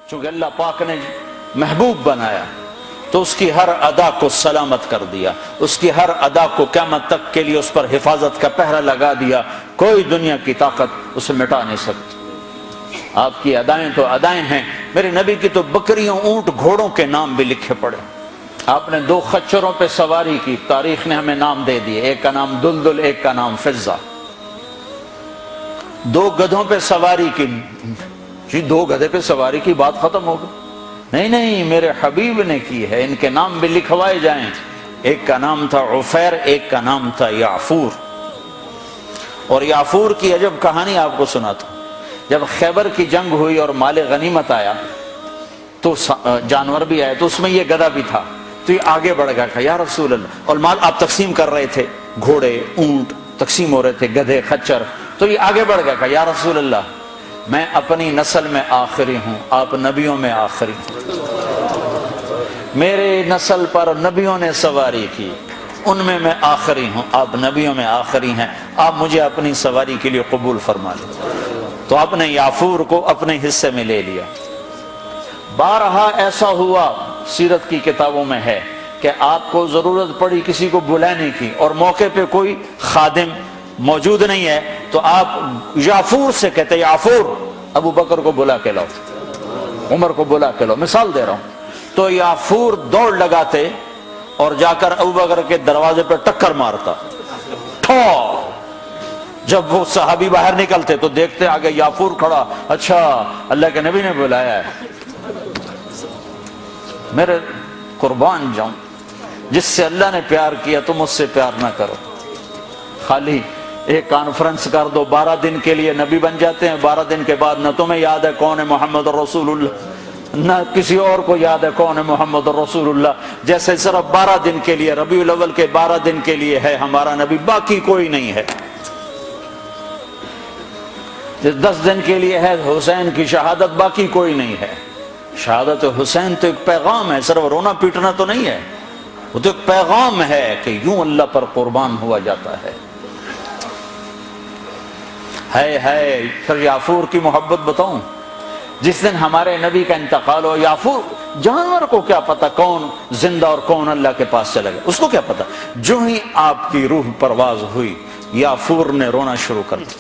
چونکہ اللہ پاک نے محبوب بنایا تو اس کی ہر ادا کو سلامت کر دیا، اس کی ہر ادا کو قیامت تک کے لیے اس پر حفاظت کا پہرا لگا دیا، کوئی دنیا کی طاقت اسے مٹا نہیں سکتی۔ آپ کی ادائیں تو ادائیں ہیں، میرے نبی کی تو بکریوں، اونٹ، گھوڑوں کے نام بھی لکھے پڑے۔ آپ نے 2 خچروں پہ سواری کی، تاریخ نے ہمیں نام دے دیے، ایک کا نام دلدل، ایک کا نام فضہ۔ 2 گدھوں پہ سواری کی، جی 2 گدھے پہ سواری کی بات ختم ہو گئی؟ نہیں، میرے حبیب نے کی ہے، ان کے نام بھی لکھوائے جائیں۔ ایک کا نام تھا عفیر، ایک کا نام تھا یعفور۔ اور یعفور کی عجب کہانی آپ کو سناتا ہوں۔ جب خیبر کی جنگ ہوئی اور مال غنیمت آیا تو جانور بھی آئے، تو اس میں یہ گدھا بھی تھا، تو یہ آگے بڑھ گیا کہ یا رسول اللہ، اور مال آپ تقسیم کر رہے تھے، گھوڑے، اونٹ تقسیم ہو رہے تھے، گدھے، خچر، تو یہ آگے بڑھ گیا کہ یا رسول اللہ، میں اپنی نسل میں آخری ہوں، آپ نبیوں میں آخری ہیں، میرے نسل پر نبیوں نے سواری کی، ان میں آخری ہوں، آپ نبیوں میں آخری ہیں، آپ مجھے اپنی سواری کے لیے قبول فرما لیں۔ تو آپ نے یعفور کو اپنے حصے میں لے لیا۔ بارہا ایسا ہوا، سیرت کی کتابوں میں ہے کہ آپ کو ضرورت پڑی کسی کو بلانے کی اور موقع پہ کوئی خادم موجود نہیں ہے، تو آپ یعفور سے کہتے یعفور ابو بکر کو بلا کے لاؤ، عمر کو بلا کے لاؤ، مثال دے رہا ہوں۔ تو یعفور دوڑ لگاتے اور جا کر ابو بکر کے دروازے پہ ٹکر مارتا، ٹھو۔ جب وہ صحابی باہر نکلتے تو دیکھتے آگے یعفور کھڑا، اچھا اللہ کے نبی نے بلایا ہے۔ میرے قربان جاؤں، جس سے اللہ نے پیار کیا تم اس سے پیار نہ کرو۔ خالی ایک کانفرنس کر دو، 12 دن کے لیے نبی بن جاتے ہیں، 12 دن کے بعد نہ تمہیں یاد ہے کون ہے محمد رسول اللہ، نہ کسی اور کو یاد ہے کون ہے محمد رسول اللہ، جیسے صرف 12 دن کے لیے، ربیع الاول کے 12 دن کے لیے ہے ہمارا نبی، باقی کوئی نہیں ہے۔ 10 دن کے لیے ہے حسین کی شہادت، باقی کوئی نہیں ہے۔ شہادت حسین تو ایک پیغام ہے، صرف رونا پیٹنا تو نہیں ہے، وہ تو ایک پیغام ہے کہ یوں اللہ پر قربان ہوا جاتا ہے۔ پھر یعفور کی محبت بتاؤں، جس دن ہمارے نبی کا انتقال ہو، یعفور جانور کو کیا پتا کون زندہ اور کون اللہ کے پاس چلا گیا، اس کو کیا پتا، جو ہی آپ کی روح پرواز ہوئی یعفور نے رونا شروع کر دیا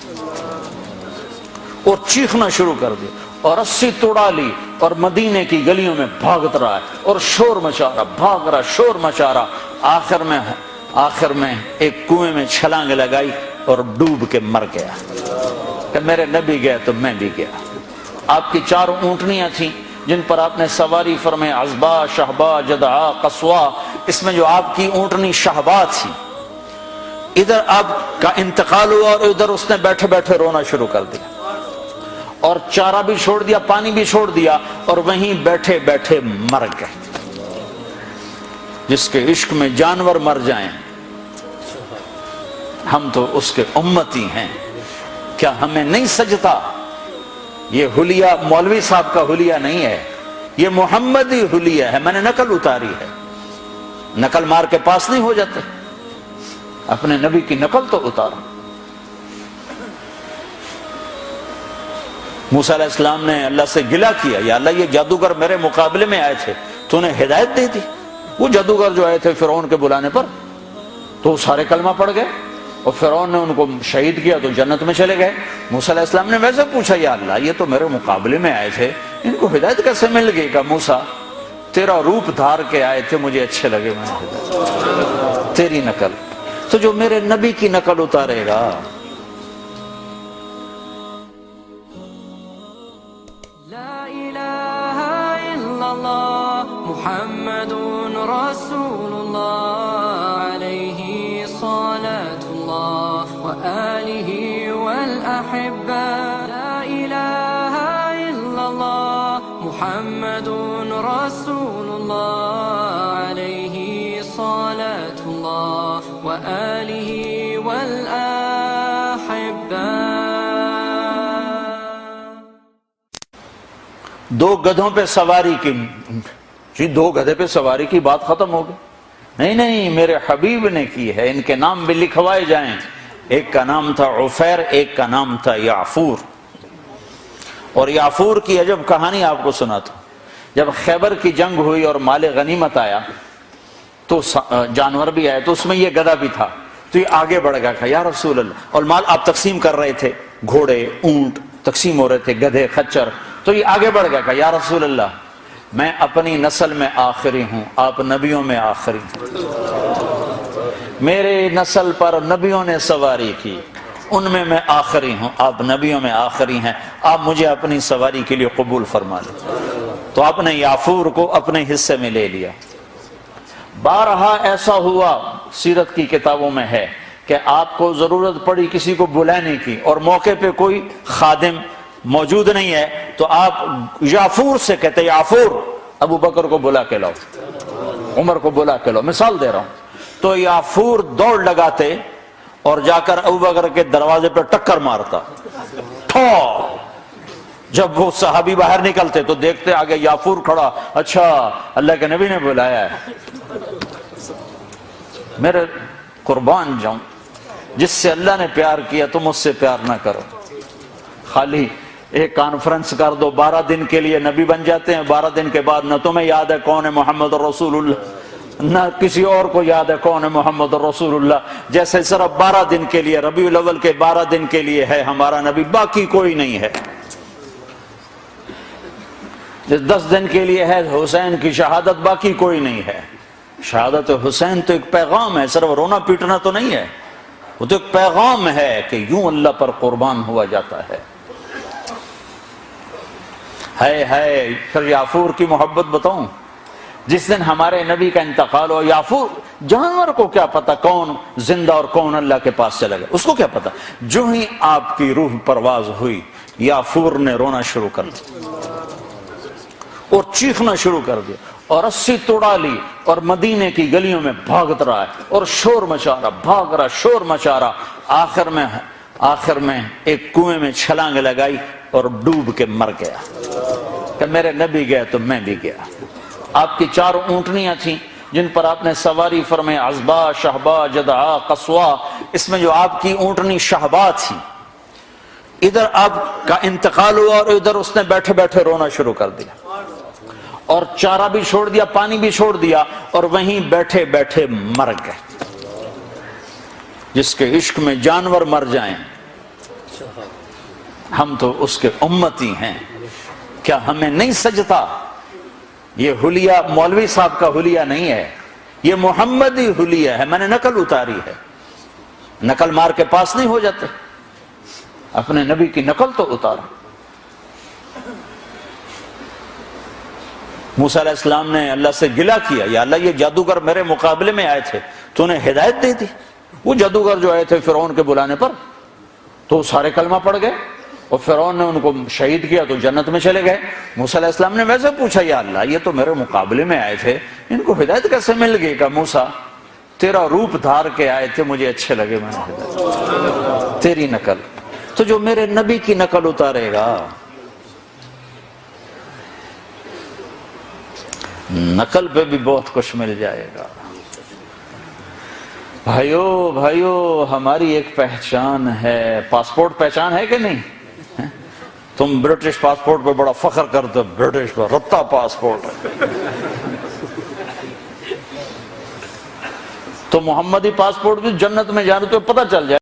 اور چیخنا شروع کر دیا اور رسی توڑا لی اور مدینے کی گلیوں میں بھاگت رہا ہے اور شور مچا رہا، بھاگ رہا، شور مچا رہا۔ آخر میں ایک کنویں میں چھلانگ لگائی اور ڈوب کے مر گیا کہ میرے نبی گئے تو میں بھی گیا۔ آپ کی 4 اونٹنیاں تھیں جن پر آپ نے سواری فرمائے، عزبا، شہبا، جدعا، قصوا۔ اس میں جو آپ کی اونٹنی شہبا تھی، ادھر آپ کا انتقال ہوا اور ادھر اس نے بیٹھے بیٹھے رونا شروع کر دیا اور چارہ بھی چھوڑ دیا، پانی بھی چھوڑ دیا اور وہیں بیٹھے بیٹھے مر گئے۔ جس کے عشق میں جانور مر جائیں، ہم تو اس کے امتی ہیں، کیا ہمیں نہیں سجتا؟ یہ حلیہ مولوی صاحب کا حلیہ نہیں ہے، یہ محمدی حلیہ ہے، میں نے نقل اتاری ہے۔ نقل مار کے پاس نہیں ہو جاتے، اپنے نبی کی نقل تو اتارا۔ موسیٰ علیہ السلام نے اللہ سے گلہ کیا، یا اللہ یہ جادوگر میرے مقابلے میں آئے تھے، تو انہیں ہدایت دے دی۔ وہ جادوگر جو آئے تھے فرعون کے بلانے پر، تو سارے کلمہ پڑھ گئے اور فرعون نے ان کو شہید کیا تو جنت میں چلے گئے۔ موسیٰ علیہ السلام نے ویسے پوچھا، یا اللہ یہ تو میرے مقابلے میں آئے تھے، ان کو ہدایت کیسے مل گئی؟ کہ موسیٰ تیرا روپ دھار کے آئے تھے، مجھے اچھے لگے، میں نے ہدایت تیری نقل۔ تو جو میرے نبی کی نقل اتارے گا، محمد رسول اللہ علیہ صلاة اللہ وآلہ والأحبہ، لا الہ الا اللہ محمد رسول اللہ علیہ صلاة اللہ وآلہ والأحبہ۔ 2 گدھوں پہ سواری کی، جی 2 گدھے پہ سواری کی بات ختم ہو گئی؟ نہیں، میرے حبیب نے کی ہے، ان کے نام بھی لکھوائے جائیں۔ ایک کا نام تھا عفیر، ایک کا نام تھا یعفور۔ اور یافور کی عجب کہانی آپ کو سناتا ہوں. جب خیبر کی جنگ ہوئی اور مال غنیمت آیا تو جانور بھی آئے، تو اس میں یہ گدھا بھی تھا. تو یہ آگے بڑھ گیا کہ یا رسول اللہ، اور مال آپ تقسیم کر رہے تھے، گھوڑے اونٹ تقسیم ہو رہے تھے، گدھے خچر. تو یہ آگے بڑھ گیا کہ یا رسول اللہ، میں اپنی نسل میں آخری ہوں، آپ نبیوں میں آخری ہیں. میرے نسل پر نبیوں نے سواری کی، ان میں آخری ہوں، آپ نبیوں میں آخری ہیں، آپ مجھے اپنی سواری کے لیے قبول فرما لیں. تو آپ نے یافور کو اپنے حصے میں لے لیا. بارہا ایسا ہوا، سیرت کی کتابوں میں ہے کہ آپ کو ضرورت پڑی کسی کو بلانے کی اور موقع پہ کوئی خادم موجود نہیں ہے، تو آپ یافور سے کہتے یافور ابو بکر کو بلا کے لاؤ، عمر کو بلا کے لاؤ، مثال دے رہا ہوں. تو یافور دوڑ لگاتے اور جا کر ابو بکر کے دروازے پہ ٹکر مارتا. جب وہ صحابی باہر نکلتے تو دیکھتے آگے یافور کھڑا، اچھا اللہ کے نبی نے بلایا ہے. میرے قربان جاؤں، جس سے اللہ نے پیار کیا تم اس سے پیار نہ کرو. خالی ایک کانفرنس کر دو، 12 دن کے لیے نبی بن جاتے ہیں، 12 دن کے بعد نہ تمہیں یاد ہے کون ہے محمد رسول اللہ، نہ کسی اور کو یاد ہے کون ہے محمد رسول اللہ. جیسے صرف 12 دن کے لیے، ربیع الاول کے 12 دن کے لیے ہے ہمارا نبی، باقی کوئی نہیں ہے. 10 دن کے لیے ہے حسین کی شہادت، باقی کوئی نہیں ہے. شہادت حسین تو ایک پیغام ہے، صرف رونا پیٹنا تو نہیں ہے، وہ تو ایک پیغام ہے کہ یوں اللہ پر قربان ہوا جاتا ہے. ہے پھر یافور کی محبت بتاؤں. جس دن ہمارے نبی کا انتقال ہو، یافور جانور کو کیا پتا کون زندہ اور کون اللہ کے پاس چلا گیا، اس کو کیا پتا. جو ہی آپ کی روح پرواز ہوئی، یافور نے رونا شروع کر دیا اور چیخنا شروع کر دیا اور رسی توڑا لی اور مدینے کی گلیوں میں بھاگت رہا ہے اور شور مچا رہا، بھاگ رہا، شور مچا رہا. آخر میں ایک کنویں میں چھلانگ لگائی اور ڈوب کے مر گیا کہ میرے نبی گئے تو میں بھی گیا. آپ کی 4 اونٹنیاں تھیں جن پر آپ نے سواری فرمائی، عزبا، شہبا، جدعا، قصوا. اس میں جو آپ کی اونٹنی شہبا تھی، ادھر آپ کا انتقال ہوا اور ادھر اس نے بیٹھے بیٹھے رونا شروع کر دیا اور چارہ بھی چھوڑ دیا، پانی بھی چھوڑ دیا اور وہیں بیٹھے بیٹھے مر گئے. جس کے عشق میں جانور مر جائیں، ہم تو اس کے امتی ہیں، کیا ہمیں نہیں سجتا؟ یہ حلیہ مولوی صاحب کا حلیہ نہیں ہے، یہ محمدی حلیہ ہے. میں نے نقل اتاری ہے، نقل مار کے پاس نہیں ہو جاتے، اپنے نبی کی نقل تو اتارا. موسیٰ علیہ السلام نے اللہ سے گلہ کیا، یا اللہ یہ جادوگر میرے مقابلے میں آئے تھے، تو نے ہدایت دے دی. وہ جادوگر جو آئے تھے فرعون کے بلانے پر، تو سارے کلمہ پڑھ گئے اور فرعون نے ان کو شہید کیا تو جنت میں چلے گئے. موسیٰ علیہ السلام نے ویسے پوچھا، یا اللہ یہ تو میرے مقابلے میں آئے تھے، ان کو ہدایت کیسے مل گئی؟ کہ موسیٰ تیرا روپ دھار کے آئے تھے، مجھے اچھے لگے، میں نے ہدایت تیری نقل. تو جو میرے نبی کی نقل اتارے گا، نقل پہ بھی بہت کچھ مل جائے گا. بھائیو ہماری ایک پہچان ہے. پاسپورٹ پہچان ہے کہ نہیں؟ تم برٹش پاسپورٹ پہ بڑا فخر کرتے، برٹش پہ رتا پاسپورٹ. تو محمدی پاسپورٹ بھی جنت میں جانے تو پتہ چل جائے.